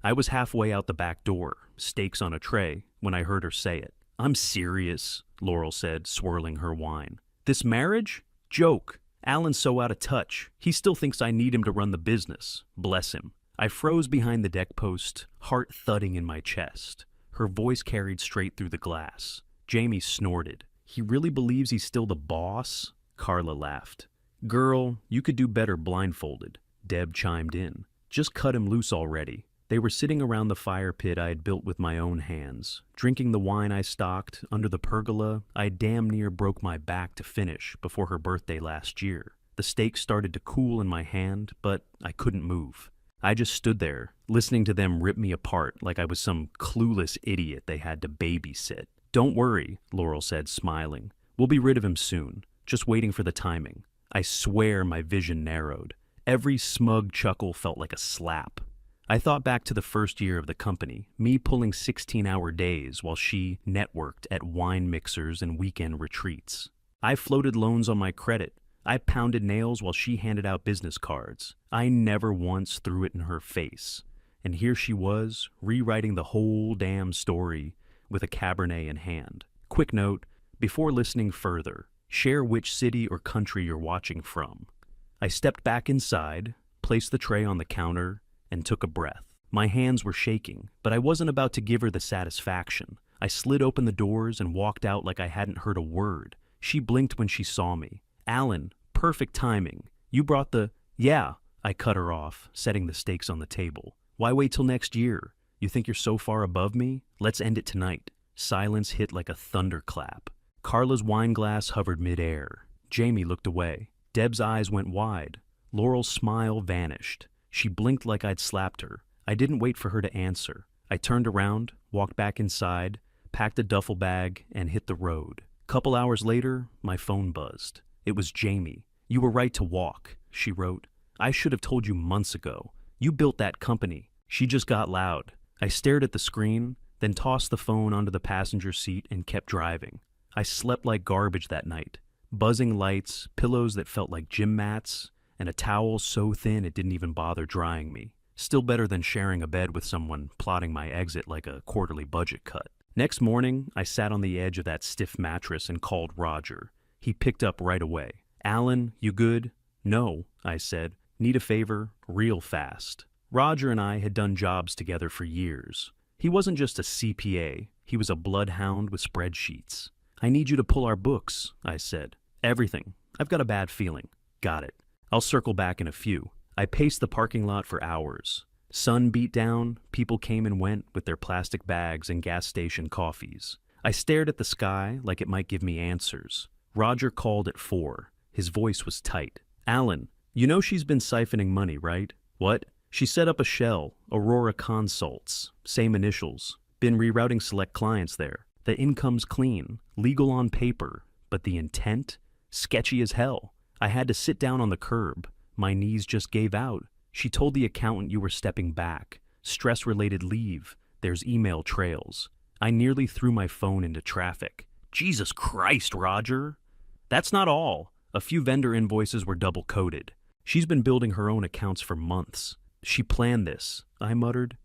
I was halfway out the back door, steaks on a tray, when I heard her say it. "I'm serious," Laurel said, swirling her wine. "This marriage? Joke. Alan's so out of touch. He still thinks I need him to run the business. Bless him." I froze behind the deck post, heart thudding in my chest. Her voice carried straight through the glass. Jamie snorted. "He really believes he's still the boss?" Carla laughed. "Girl, you could do better blindfolded," Deb chimed in. "Just cut him loose already." They were sitting around the fire pit I had built with my own hands, drinking the wine I stocked under the pergola I damn near broke my back to finish before her birthday last year. The steak started to cool in my hand, but I couldn't move. I just stood there, listening to them rip me apart like I was some clueless idiot they had to babysit. "Don't worry," Laurel said, smiling. "We'll be rid of him soon, just waiting for the timing." I swear my vision narrowed. Every smug chuckle felt like a slap. I thought back to the first year of the company, me pulling 16-hour days while she networked at wine mixers and weekend retreats. I floated loans on my credit. I pounded nails while she handed out business cards. I never once threw it in her face. And here she was, rewriting the whole damn story with a Cabernet in hand. Quick note, before listening further, share which city or country you're watching from. I stepped back inside, placed the tray on the counter, and took a breath. My hands were shaking, but I wasn't about to give her the satisfaction. I slid open the doors and walked out like I hadn't heard a word. She blinked when she saw me. "Alan, perfect timing. You brought the—" "Yeah," I cut her off, setting the stakes on the table. "Why wait till next year? You think you're so far above me? Let's end it tonight." Silence hit like a thunderclap. Carla's wine glass hovered midair. Jamie looked away. Deb's eyes went wide. Laurel's smile vanished. She blinked like I'd slapped her. I didn't wait for her to answer. I turned around, walked back inside, packed a duffel bag, and hit the road. Couple hours later, my phone buzzed. It was Jamie. "You were right to walk," she wrote. "I should have told you months ago. You built that company." She just got loud. I stared at the screen, then tossed the phone onto the passenger seat and kept driving. I slept like garbage that night. Buzzing lights, pillows that felt like gym mats, and a towel so thin it didn't even bother drying me. Still better than sharing a bed with someone plotting my exit like a quarterly budget cut. Next morning, I sat on the edge of that stiff mattress and called Roger. He picked up right away. "Alan, you good?" "No," I said. "Need a favor, real fast." Roger and I had done jobs together for years. He wasn't just a CPA, he was a bloodhound with spreadsheets. "I need you to pull our books," I said. "Everything. I've got a bad feeling." "Got it. I'll circle back in a few." I paced the parking lot for hours. Sun beat down, people came and went with their plastic bags and gas station coffees. I stared at the sky like it might give me answers. Roger called at 4. His voice was tight. "Alan, you know she's been siphoning money, right?" "What?" "She set up a shell, Aurora Consults, same initials. Been rerouting select clients there. The income's clean, legal on paper, but the intent? Sketchy as hell. I had to sit down on the curb. My knees just gave out. She told the accountant you were stepping back. Stress-related leave. There's email trails." I nearly threw my phone into traffic. "Jesus Christ, Roger!" "That's not all. A few vendor invoices were double-coded. She's been building her own accounts for months. She planned this," I muttered.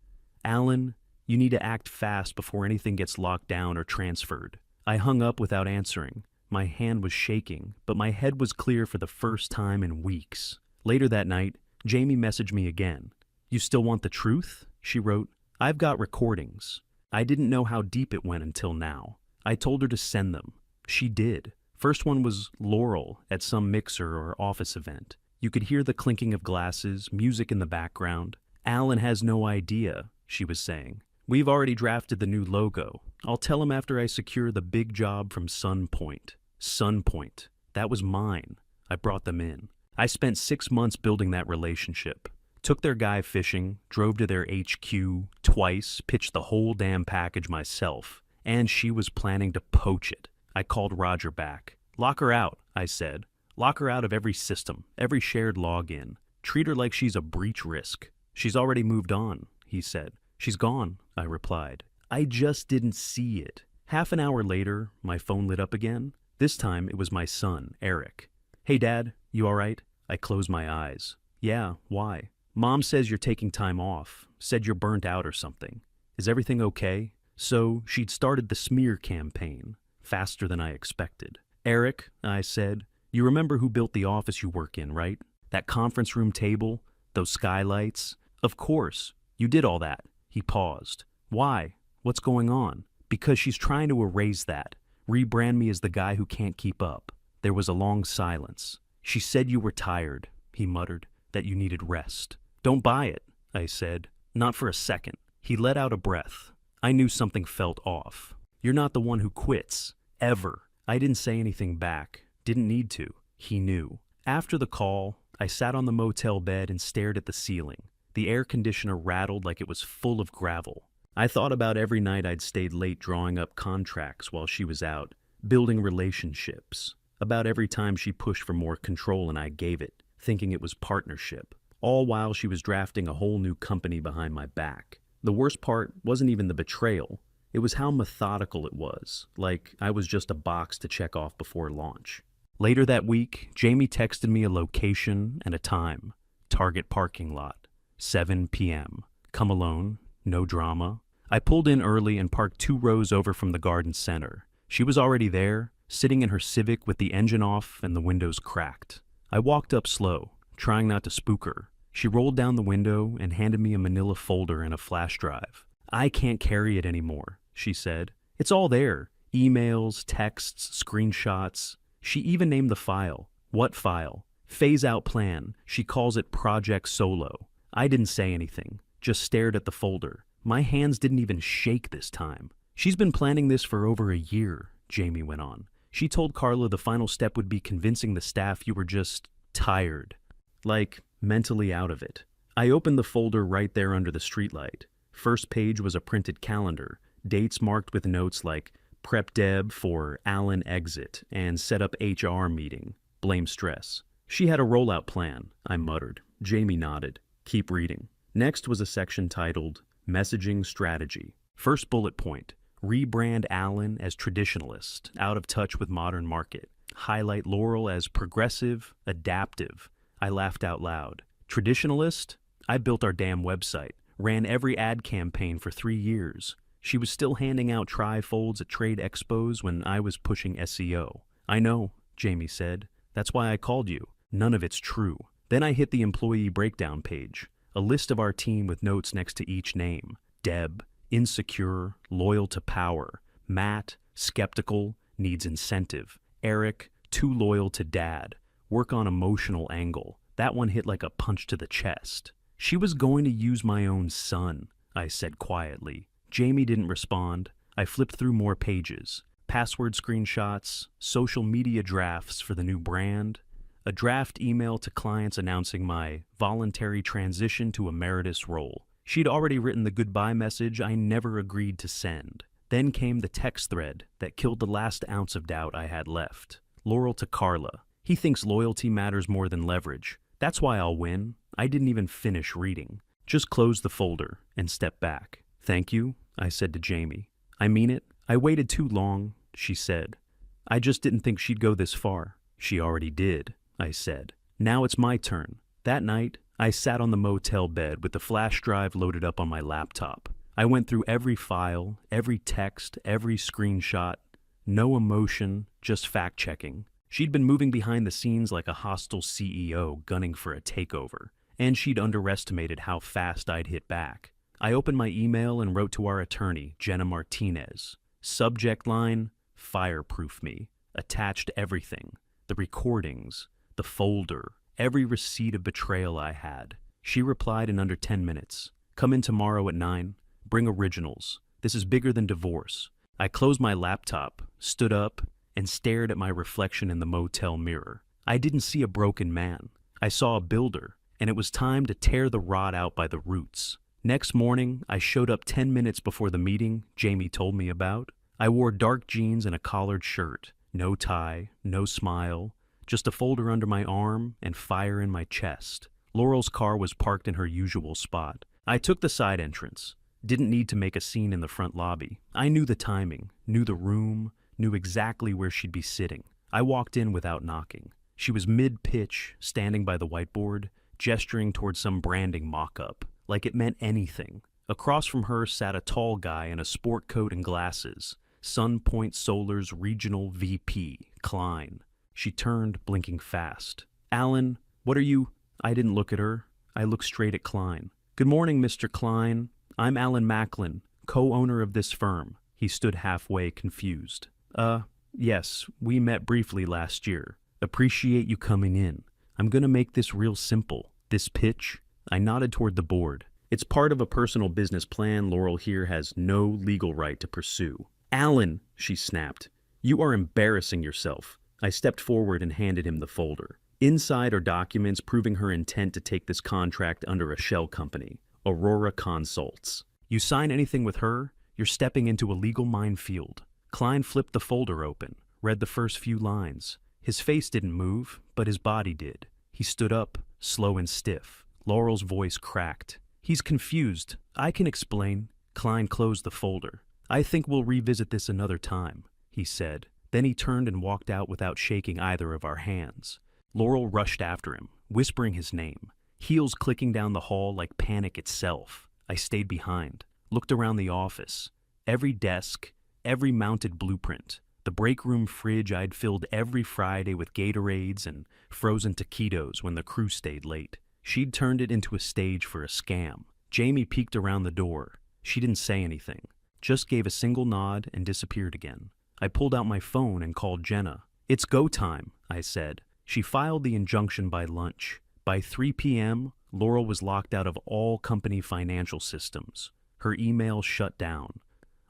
"Alan, you need to act fast before anything gets locked down or transferred." I hung up without answering. My hand was shaking, but my head was clear for the first time in weeks. Later that night, Jamie messaged me again. "You still want the truth?" she wrote. "I've got recordings." I didn't know how deep it went until now. I told her to send them. She did. First one was Laurel at some mixer or office event. You could hear the clinking of glasses, music in the background. "Alan has no idea," she was saying. "We've already drafted the new logo. I'll tell him after I secure the big job from Sunpoint." Sunpoint. That was mine. I brought them in. I spent 6 months building that relationship. Took their guy fishing, drove to their HQ twice, pitched the whole damn package myself. And she was planning to poach it. I called Roger back. "Lock her out," I said. "Lock her out of every system, every shared login. Treat her like she's a breach risk." "She's already moved on," he said. "She's gone," I replied. I just didn't see it. Half an hour later, my phone lit up again. This time, it was my son, Eric. "Hey, Dad, you all right?" I closed my eyes. "Yeah, why?" "Mom says you're taking time off. said you're burnt out or something. Is everything okay? So she'd started the smear campaign, faster than I expected. Eric, I said, you remember who built the office you work in, right? That conference room table? Those skylights? Of course. You did all that. He paused. Why? What's going on? Because she's trying to erase that. Rebrand me as the guy who can't keep up. There was a long silence. She said you were tired, he muttered, that you needed rest. Don't buy it, I said. Not for a second. He let out a breath. I knew something felt off. You're not the one who quits. Ever. I didn't say anything back. Didn't need to. He knew. After the call, I sat on the motel bed and stared at the ceiling. The air conditioner rattled like it was full of gravel. I thought about every night I'd stayed late drawing up contracts while she was out, building relationships. About every time she pushed for more control and I gave it, thinking it was partnership. All while she was drafting a whole new company behind my back. The worst part wasn't even the betrayal. It was how methodical it was, like I was just a box to check off before launch. Later that week, Jamie texted me a location and a time. Target parking lot, 7 p.m. Come alone, no drama. I pulled in early and parked 2 rows over from the garden center. She was already there, sitting in her Civic with the engine off and the windows cracked. I walked up slow, trying not to spook her. She rolled down the window and handed me a manila folder and a flash drive. I can't carry it anymore, she said. It's all there. Emails, texts, screenshots. She even named the file. What file? Phase out plan. She calls it Project Solo. I didn't say anything, just stared at the folder. My hands didn't even shake this time. She's been planning this for over a year, Jamie went on. She told Carla the final step would be convincing the staff you were just tired. Like, mentally out of it. I opened the folder right there under the streetlight. First page was a printed calendar, dates marked with notes like prep Deb for Allen exit and set up HR meeting, blame stress. She had a rollout plan, I muttered. Jamie nodded. Keep reading. Next was a section titled Messaging Strategy. First bullet point, rebrand Allen as traditionalist, out of touch with modern market. Highlight Laurel as progressive, adaptive. I laughed out loud. Traditionalist? I built our damn website, ran every ad campaign for 3 years. She was still handing out trifolds at trade expos when I was pushing SEO. I know, Jamie said. That's why I called you. None of it's true. Then I hit the employee breakdown page, a list of our team with notes next to each name. Deb, insecure, loyal to power. Matt, skeptical, needs incentive. Eric, too loyal to dad. Work on emotional angle. That one hit like a punch to the chest. She was going to use my own son, I said quietly. Jamie didn't respond. I flipped through more pages. Password screenshots, social media drafts for the new brand, a draft email to clients announcing my voluntary transition to emeritus role. She'd already written the goodbye message I never agreed to send. Then came the text thread that killed the last ounce of doubt I had left. Laurel to Carla. He thinks loyalty matters more than leverage. That's why I'll win. I didn't even finish reading. Just closed the folder and stepped back. Thank you, I said to Jamie. I mean it. I waited too long, she said. I just didn't think she'd go this far. She already did, I said. Now it's my turn. That night, I sat on the motel bed with the flash drive loaded up on my laptop. I went through every file, every text, every screenshot. No emotion, just fact-checking. She'd been moving behind the scenes like a hostile CEO gunning for a takeover, and she'd underestimated how fast I'd hit back. I opened my email and wrote to our attorney, Jenna Martinez. Subject line, fireproof me. Attached everything. The recordings, the folder, every receipt of betrayal I had. She replied in under 10 minutes. Come in tomorrow at 9. Bring originals. This is bigger than divorce. I closed my laptop, stood up, and stared at my reflection in the motel mirror. I didn't see a broken man. I saw a builder, and it was time to tear the rod out by the roots. Next morning, I showed up 10 minutes before the meeting Jamie told me about. I wore dark jeans and a collared shirt. No tie, no smile, just a folder under my arm and fire in my chest. Laurel's car was parked in her usual spot. I took the side entrance. Didn't need to make a scene in the front lobby. I knew the timing, knew the room, knew exactly where she'd be sitting. I walked in without knocking. She was mid-pitch, standing by the whiteboard, gesturing towards some branding mock-up. like it meant anything. Across from her sat a tall guy in a sport coat and glasses. Sunpoint Solar's regional VP, Klein. She turned, blinking fast. "Alan, what are you—" I didn't look at her. I looked straight at Klein. "Good morning, Mr. Klein. I'm Alan Macklin, co-owner of this firm." He stood halfway, confused. Yes, we met briefly last year. Appreciate you coming in. I'm gonna make this real simple. This pitch," I nodded toward the board. "It's part of a personal business plan Laurel here has no legal right to pursue." "Alan," she snapped, "you are embarrassing yourself." I stepped forward and handed him the folder. Inside are documents proving her intent to take this contract under a shell company, Aurora Consults. You sign anything with her, you're stepping into a legal minefield. Klein flipped the folder open, read the first few lines. His face didn't move, but his body did. He stood up, slow and stiff. Laurel's voice cracked. "He's confused. I can explain." Klein closed the folder. "I think we'll revisit this another time," he said. Then he turned and walked out without shaking either of our hands. Laurel rushed after him, whispering his name, heels clicking down the hall like panic itself. I stayed behind, looked around the office. Every desk, every mounted blueprint, the break room fridge I'd filled every Friday with Gatorades and frozen taquitos when the crew stayed late. She'd turned it into a stage for a scam. Jamie peeked around the door. She didn't say anything, just gave a single nod and disappeared again. I pulled out my phone and called Jenna. "It's go time," I said. She filed the injunction by lunch. By 3 p.m., Laurel was locked out of all company financial systems. Her email shut down.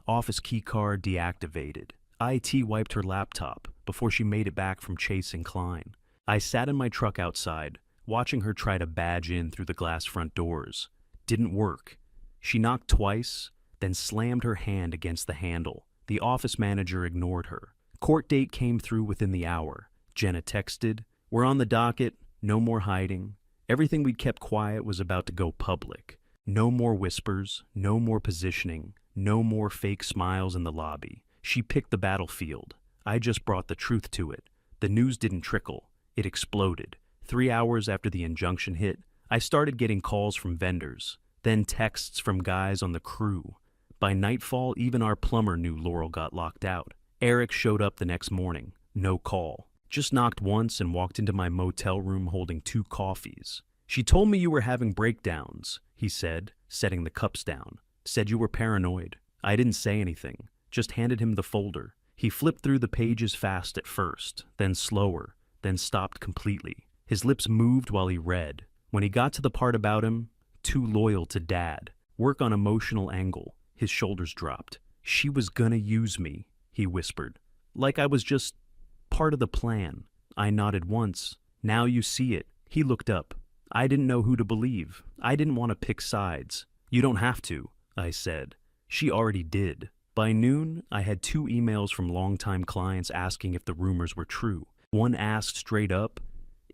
Office keycard deactivated. IT wiped her laptop before she made it back from chasing Klein. I sat in my truck outside, watching her try to badge in through the glass front doors. Didn't work. She knocked twice, then slammed her hand against the handle. The office manager ignored her. Court date came through within the hour. Jenna texted, "We're on the docket, no more hiding." Everything we'd kept quiet was about to go public. No more whispers, no more positioning, no more fake smiles in the lobby. She picked the battlefield. I just brought the truth to it. The news didn't trickle. It exploded. 3 hours after the injunction hit, I started getting calls from vendors, then texts from guys on the crew. By nightfall, even our plumber knew Laurel got locked out. Eric showed up the next morning. No call. Just knocked once and walked into my motel room holding 2 coffees. "She told me you were having breakdowns," he said, setting the cups down. "Said you were paranoid." I didn't say anything, just handed him the folder. He flipped through the pages fast at first, then slower, then stopped completely. His lips moved while he read. When he got to the part about him, too loyal to Dad, work on emotional angle, his shoulders dropped. "She was gonna use me," he whispered. "Like I was just part of the plan." I nodded once. "Now you see it." He looked up. I didn't know who to believe. I didn't want to pick sides. "You don't have to," I said. She already did. By noon, I had 2 emails from longtime clients asking if the rumors were true. One asked straight up,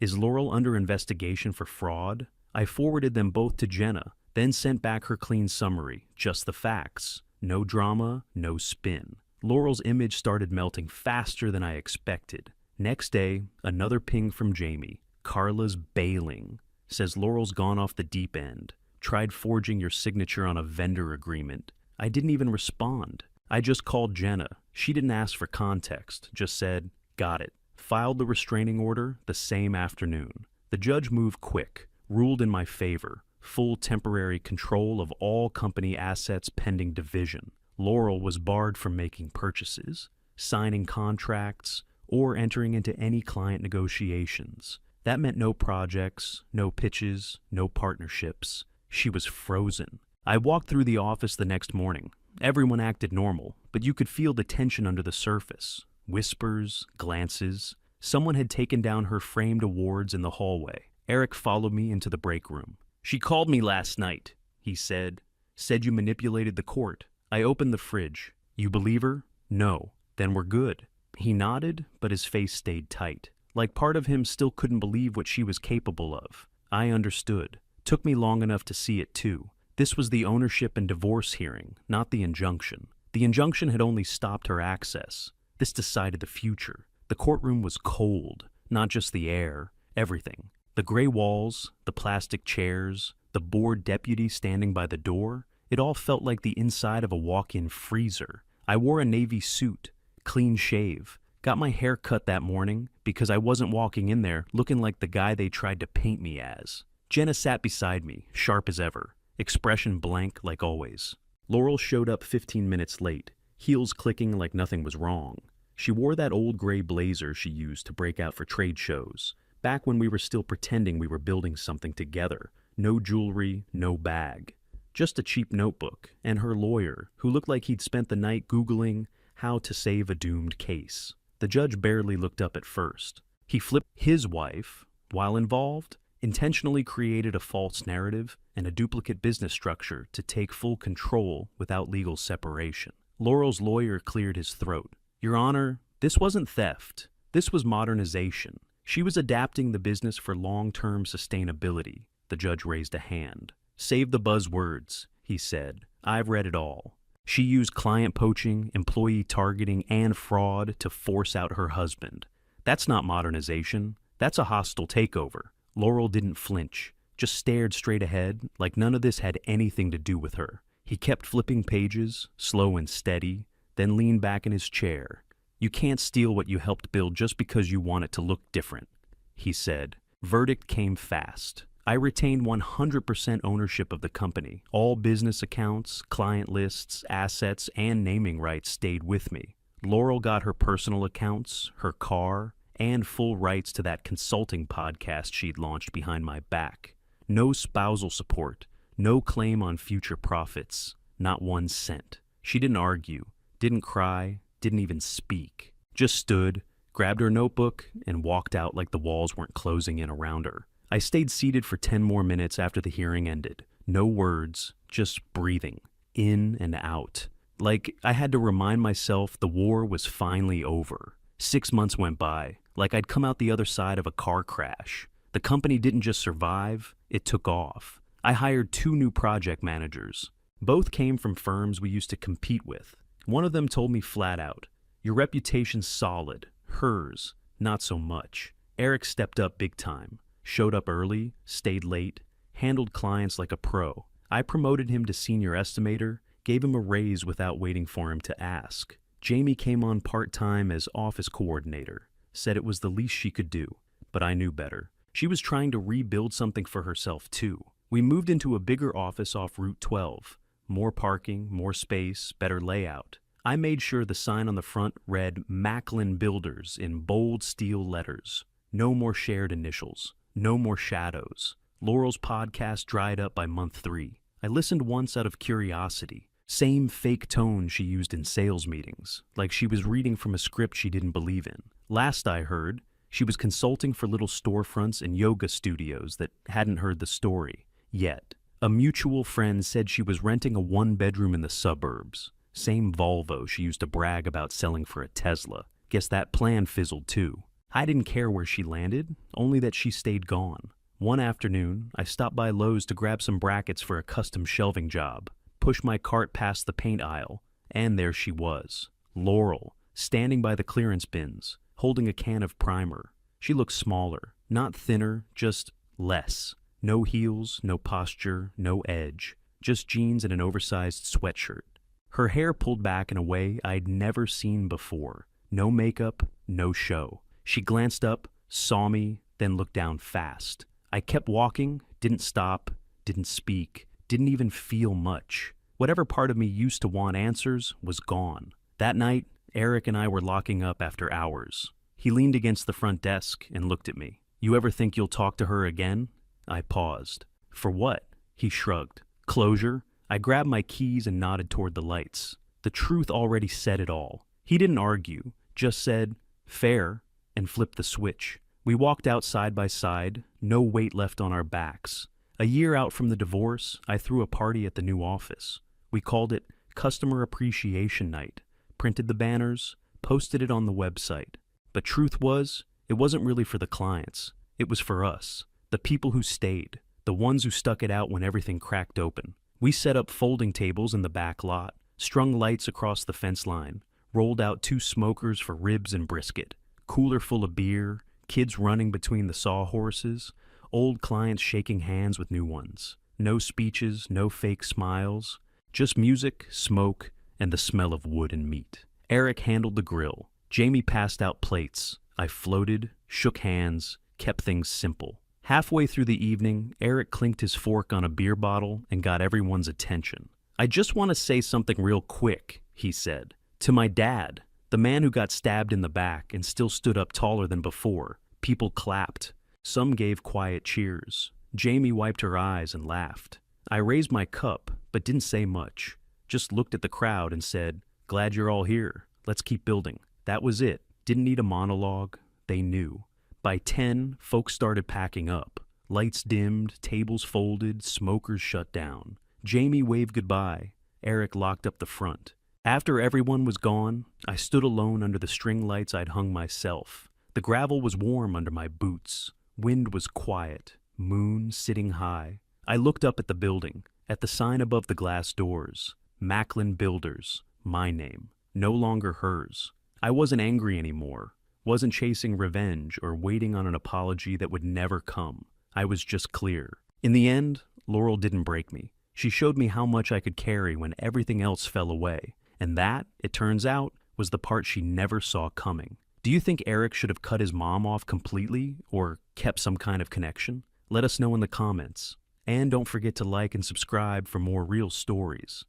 "Is Laurel under investigation for fraud?" I forwarded them both to Jenna, then sent back her clean summary, just the facts. No drama, no spin. Laurel's image started melting faster than I expected. Next day, another ping from Jamie. "Carla's bailing. Says Laurel's gone off the deep end. Tried forging your signature on a vendor agreement." I didn't even respond. I just called Jenna. She didn't ask for context, just said, "Got it." Filed the restraining order the same afternoon. The judge moved quick, ruled in my favor. Full temporary control of all company assets pending division. Laurel was barred from making purchases, signing contracts, or entering into any client negotiations. That meant no projects, no pitches, no partnerships. She was frozen. I walked through the office the next morning. Everyone acted normal, but you could feel the tension under the surface. Whispers, glances. Someone had taken down her framed awards in the hallway. Eric followed me into the break room. "She called me last night," he said. "Said you manipulated the court." I opened the fridge. "You believe her?" "No." "Then we're good." He nodded, but his face stayed tight. Like part of him still couldn't believe what she was capable of. I understood. Took me long enough to see it too. This was the ownership and divorce hearing, not the injunction. The injunction had only stopped her access. This decided the future. The courtroom was cold, not just the air, everything. The gray walls, the plastic chairs, the bored deputy standing by the door. It all felt like the inside of a walk-in freezer. I wore a navy suit, clean shave, got my hair cut that morning because I wasn't walking in there looking like the guy they tried to paint me as. Jenna sat beside me, sharp as ever, expression blank like always. Laurel showed up 15 minutes late, heels clicking like nothing was wrong. She wore that old gray blazer she used to break out for trade shows, back when we were still pretending we were building something together. No jewelry, no bag. Just a cheap notebook, and her lawyer, who looked like he'd spent the night Googling how to save a doomed case. The judge barely looked up at first. He flipped his wife, while involved, intentionally created a false narrative and a duplicate business structure to take full control without legal separation. Laurel's lawyer cleared his throat. Your Honor, this wasn't theft. This was modernization. She was adapting the business for long-term sustainability. The judge raised a hand. Save the buzzwords, he said. I've read it all. She used client poaching, employee targeting, and fraud to force out her husband. That's not modernization. That's a hostile takeover. Laurel didn't flinch, just stared straight ahead like none of this had anything to do with her. He kept flipping pages, slow and steady, then leaned back in his chair. You can't steal what you helped build just because you want it to look different, he said. Verdict came fast. I retained 100% ownership of the company. All business accounts, client lists, assets, and naming rights stayed with me. Laurel got her personal accounts, her car, and full rights to that consulting podcast she'd launched behind my back. No spousal support, no claim on future profits, not 1 cent. She didn't argue, didn't cry, didn't even speak. Just stood, grabbed her notebook, and walked out like the walls weren't closing in around her. I stayed seated for 10 more minutes after the hearing ended. No words, just breathing, in and out. Like I had to remind myself the war was finally over. 6 months went by, like I'd come out the other side of a car crash. The company didn't just survive, it took off. I hired 2 new project managers. Both came from firms we used to compete with. One of them told me flat out, your reputation's solid, hers, not so much. Eric stepped up big time. Showed up early, stayed late, handled clients like a pro. I promoted him to senior estimator, gave him a raise without waiting for him to ask. Jamie came on part-time as office coordinator, said it was the least she could do, but I knew better. She was trying to rebuild something for herself too. We moved into a bigger office off Route 12. More parking, more space, better layout. I made sure the sign on the front read Macklin Builders in bold steel letters. No more shared initials. No more shadows. Laurel's podcast dried up by month 3. I listened once out of curiosity. Same fake tone she used in sales meetings, like she was reading from a script she didn't believe in. Last I heard, she was consulting for little storefronts and yoga studios that hadn't heard the story yet. A mutual friend said she was renting a 1-bedroom in the suburbs. Same Volvo she used to brag about selling for a Tesla. Guess that plan fizzled too. I didn't care where she landed, only that she stayed gone. One afternoon, I stopped by Lowe's to grab some brackets for a custom shelving job, pushed my cart past the paint aisle, and there she was. Laurel, standing by the clearance bins, holding a can of primer. She looked smaller, not thinner, just less. No heels, no posture, no edge, just jeans and an oversized sweatshirt. Her hair pulled back in a way I'd never seen before. No makeup, no show. She glanced up, saw me, then looked down fast. I kept walking, didn't stop, didn't speak, didn't even feel much. Whatever part of me used to want answers was gone. That night, Eric and I were locking up after hours. He leaned against the front desk and looked at me. You ever think you'll talk to her again? I paused. For what? He shrugged. Closure? I grabbed my keys and nodded toward the lights. The truth already said it all. He didn't argue, just said, fair, and flipped the switch. We walked out side by side, no weight left on our backs. A year out from the divorce, I threw a party at the new office. We called it Customer Appreciation Night, printed the banners, posted it on the website. But truth was, it wasn't really for the clients. It was for us, the people who stayed, the ones who stuck it out when everything cracked open. We set up folding tables in the back lot, strung lights across the fence line, rolled out 2 smokers for ribs and brisket, cooler full of beer, kids running between the sawhorses, old clients shaking hands with new ones. No speeches, no fake smiles. Just music, smoke, and the smell of wood and meat. Eric handled the grill. Jamie passed out plates. I floated, shook hands, kept things simple. Halfway through the evening, Eric clinked his fork on a beer bottle and got everyone's attention. "I just want to say something real quick," he said. "To my dad, the man who got stabbed in the back and still stood up taller than before." People clapped. Some gave quiet cheers. Jamie wiped her eyes and laughed. I raised my cup, but didn't say much. Just looked at the crowd and said, "Glad you're all here. Let's keep building." That was it. Didn't need a monologue. They knew. By 10, folks started packing up. Lights dimmed, tables folded, smokers shut down. Jamie waved goodbye. Eric locked up the front. After everyone was gone, I stood alone under the string lights I'd hung myself. The gravel was warm under my boots. Wind was quiet. Moon sitting high. I looked up at the building, at the sign above the glass doors. Macklin Builders. My name. No longer hers. I wasn't angry anymore. Wasn't chasing revenge or waiting on an apology that would never come. I was just clear. In the end, Laurel didn't break me. She showed me how much I could carry when everything else fell away. And that, it turns out, was the part she never saw coming. Do you think Eric should have cut his mom off completely or kept some kind of connection? Let us know in the comments. And don't forget to like and subscribe for more real stories.